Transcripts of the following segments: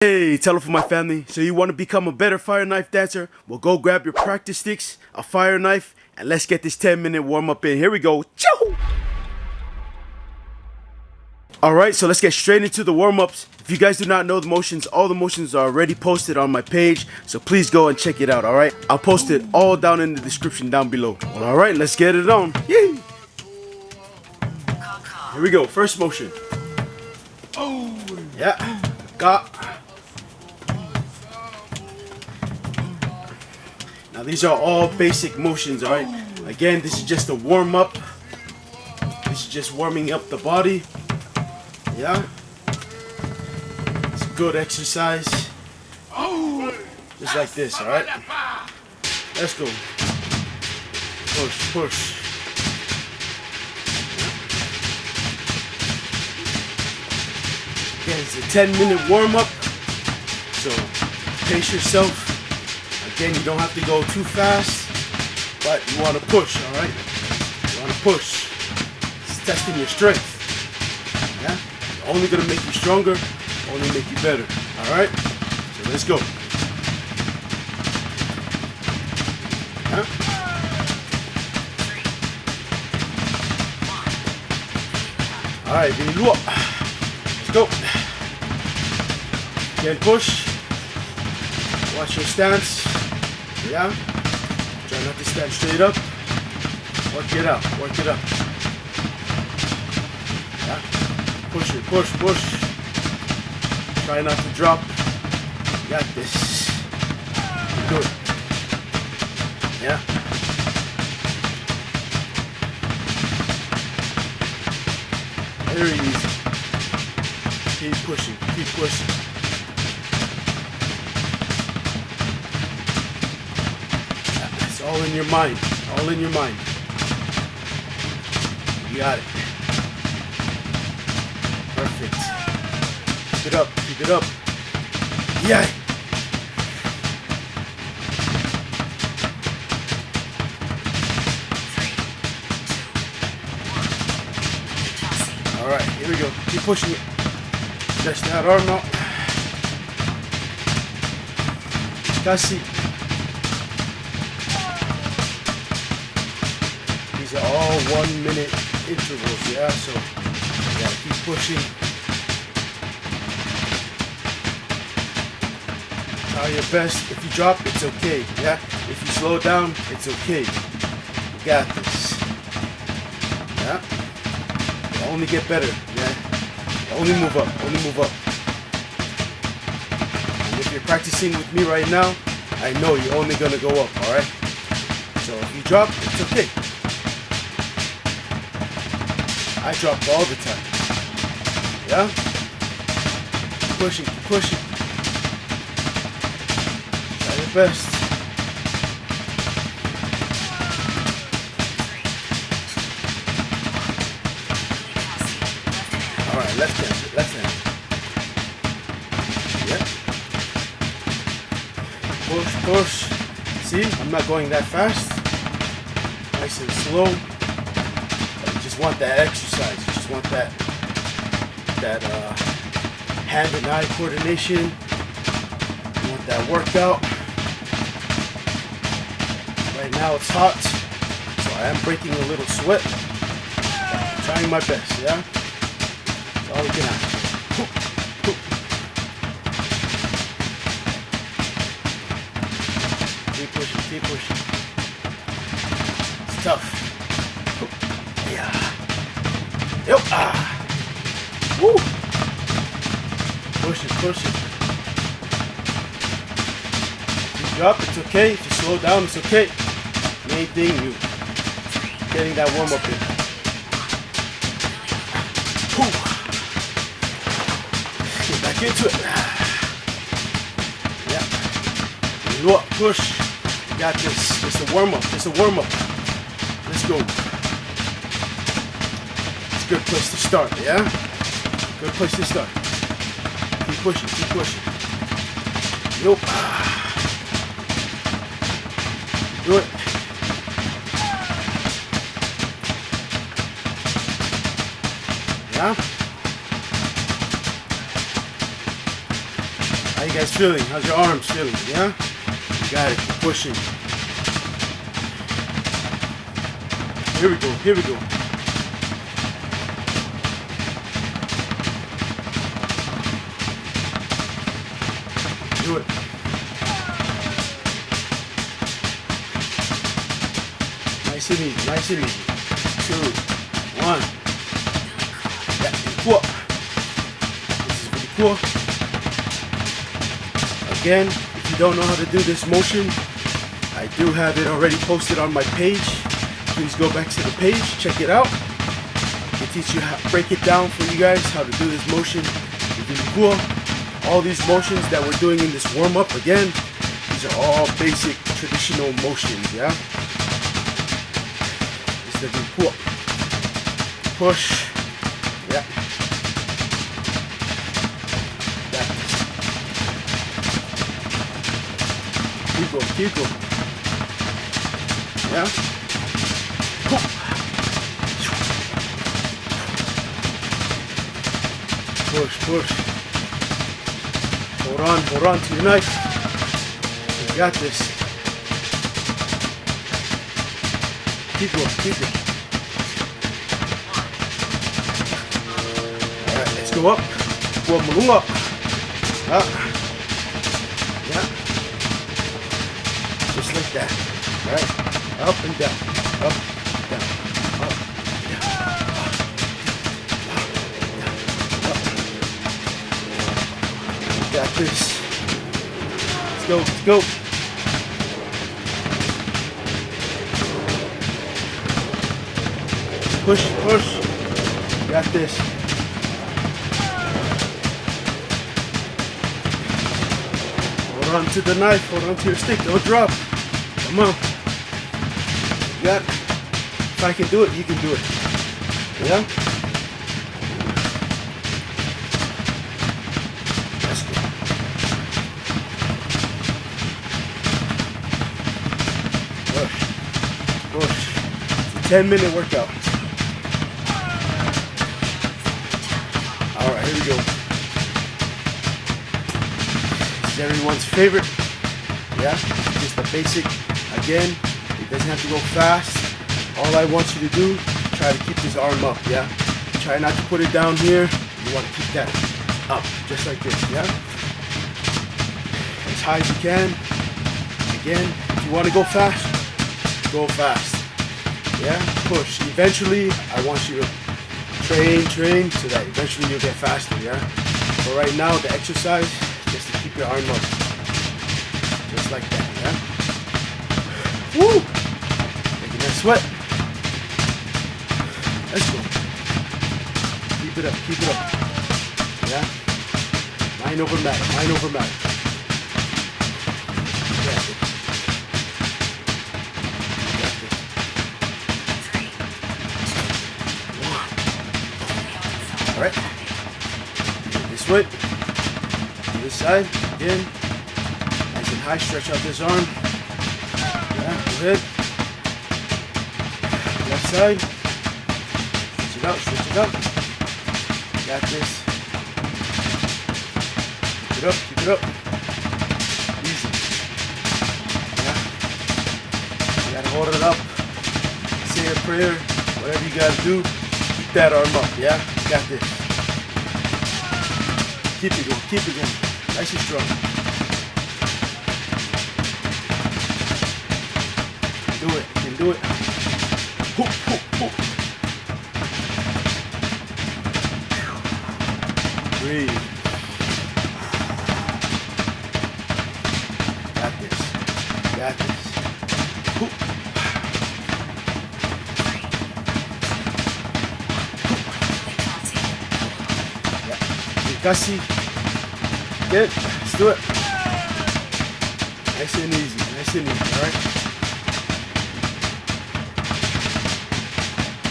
Hey, Tele for my family. So you want to become a better fire knife dancer? Well, go grab your practice sticks, a fire knife, and let's get this 10-minute warm-up in. Here we go. Choo! Alright, so let's get straight into the warm-ups. If you guys do not know the motions, all the motions are already posted on my page, so please go and check it out, alright? I'll post it all down in the description down below. Well, alright, let's get it on. Yay! Here we go, first motion. Yeah, got. Now these are all basic motions, alright? Again, this is just a warm-up. This is just warming up the body. Yeah? It's a good exercise. Just like this, alright? Let's go. Push, push. Again, it's a 10-minute warm-up. So, pace yourself. Again, you don't have to go too fast, but you want to push, alright? You want to push. It's testing your strength. Yeah? Only gonna make you stronger, only make you better. Alright? So let's go. Huh? Alright, Oloa. Let's go. Again, push. Watch your stance. Yeah? Try not to stand straight up. Work it out, work it out. Yeah? Push it, push, push. Try not to drop. You got this. You're good. Yeah. Very easy. Keep pushing, keep pushing. Yeah, it's all in your mind, all in your mind. You got it. Perfect. Keep it up, keep it up. Yeah. Alright, here we go. Keep pushing it. Stretch that arm out. Kasi. These are all 1 minute intervals, yeah? So you gotta keep pushing. Try your best. If you drop, it's okay. Yeah. If you slow down, it's okay. You got this. Yeah. You only get better. Yeah. You only move up. Only move up. And if you're practicing with me right now, I know you're only gonna go up. All right. So if you drop, it's okay. I drop all the time. Yeah. Keep pushing. Keep pushing. Try your best. Alright, left hand, left hand. Yeah. Push, push. See, I'm not going that fast. Nice and slow. You just want that exercise. You just want that hand and eye coordination. You want that workout. Right now it's hot, so I am breaking a little sweat. I'm trying my best, yeah? That's all we can have. Keep pushing, keep pushing. It's tough. Yeah. Yep. Ah. Woo. Push it, push it. If you drop, it's okay. If you slow down, it's okay. Main thing, you getting that warm up in. Woo. Get back into it. Yeah. Oloa, push. You got this. Just a warm up. Just a warm up. Let's go. It's a good place to start, yeah? Good place to start. Keep pushing, keep pushing. Nope. Do it. Yeah? How you guys feeling? How's your arms feeling? Yeah? You got it. Keep pushing. Here we go. Here we go. Do it. Nice and easy. Nice and easy. 2, 1. Yeah, cool. This is pretty cool. Again, if you don't know how to do this motion, I do have it already posted on my page. Please go back to the page, check it out. I teach you how to break it down for you guys, how to do this motion. It's really cool. All these motions that we're doing in this warm-up, again, these are all basic traditional motions, yeah? This is really cool. Push, yeah. Keep going, keep going. Yeah? Push, push. Hold on to your knife. You got this. Keep going, keep going. Alright, let's go up. Go up. Up. Yeah. Just like that. Alright. Up and down. Up, down. Up, down. Up. Got this. Let's go, let's go. Push, push. Got this. Hold on to the knife, hold on to your stick, don't drop. Come on. You got it. If I can do it, you can do it. Yeah? Let's go. Push. Push. It's a 10-minute workout. Alright, here we go. This is everyone's favorite. Yeah? Just the basic. Again, it doesn't have to go fast. All I want you to do, try to keep this arm up, yeah? Try not to put it down here. You want to keep that up, just like this, yeah? As high as you can. Again, if you want to go fast, go fast. Yeah? Push. Eventually, I want you to train so that eventually you'll get faster, yeah? But right now, the exercise is just to keep your arm up. Just like that, yeah? Woo! Making that sweat. Let's go. Keep it up, keep it up. Yeah? Mind over matter, mind over matter. Yeah. Alright. This way. To this side. Again. Nice and high. Stretch out this arm. Yeah, go ahead. Left side. Switch it out, switch it out. Got this. Keep it up, keep it up. Easy. Yeah. You gotta hold it up. Say a prayer. Whatever you gotta do. Keep that arm up, yeah? Got this. Keep it going, keep it going. Nice and strong. Do it, you can do it. Hoop, hoop, hoop. Breathe. Got this. Got this. Hoop. Gussie. Good. Let's do it. Nice and easy. Nice and easy. Alright?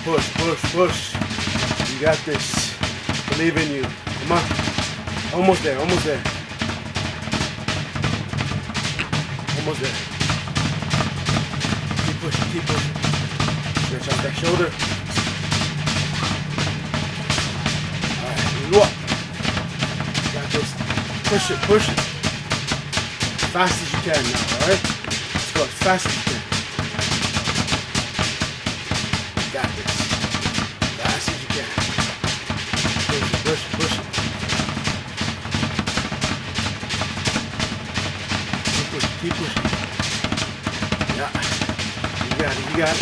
Push, push, push. You got this. Believe in you. Come on. Almost there. Almost there. Almost there. Keep pushing. Keep pushing. Stretch out that shoulder. Alright. Look. Got this. Push it, push it. fast as you can now, alright? Let's go as fast as you can. You got this. Fast as you can. Push it, push it, push it. Keep pushing, keep pushing. Yeah. You got it, you got it.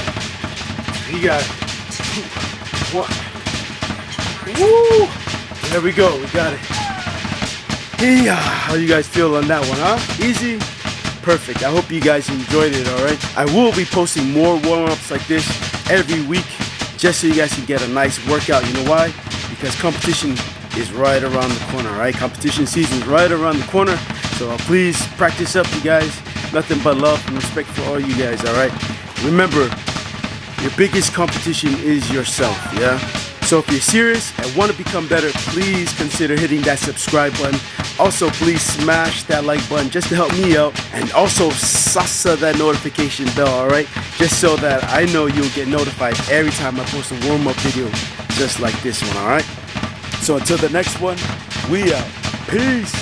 You got it. 2, 1. Woo! There we go, we got it. Hey, how you guys feel on that one, huh? Easy? Perfect. I hope you guys enjoyed it, alright? I will be posting more warm-ups like this every week just so you guys can get a nice workout. You know why? Because competition is right around the corner, right? Competition season is right around the corner. So please practice up, you guys. Nothing but love and respect for all you guys, alright? Remember, your biggest competition is yourself, yeah? So if you're serious and want to become better, please consider hitting that subscribe button. Also, please smash that like button just to help me out. And also, sasa that notification bell, alright? Just so that I know you'll get notified every time I post a warm-up video just like this one, alright? So until the next one, we out. Peace.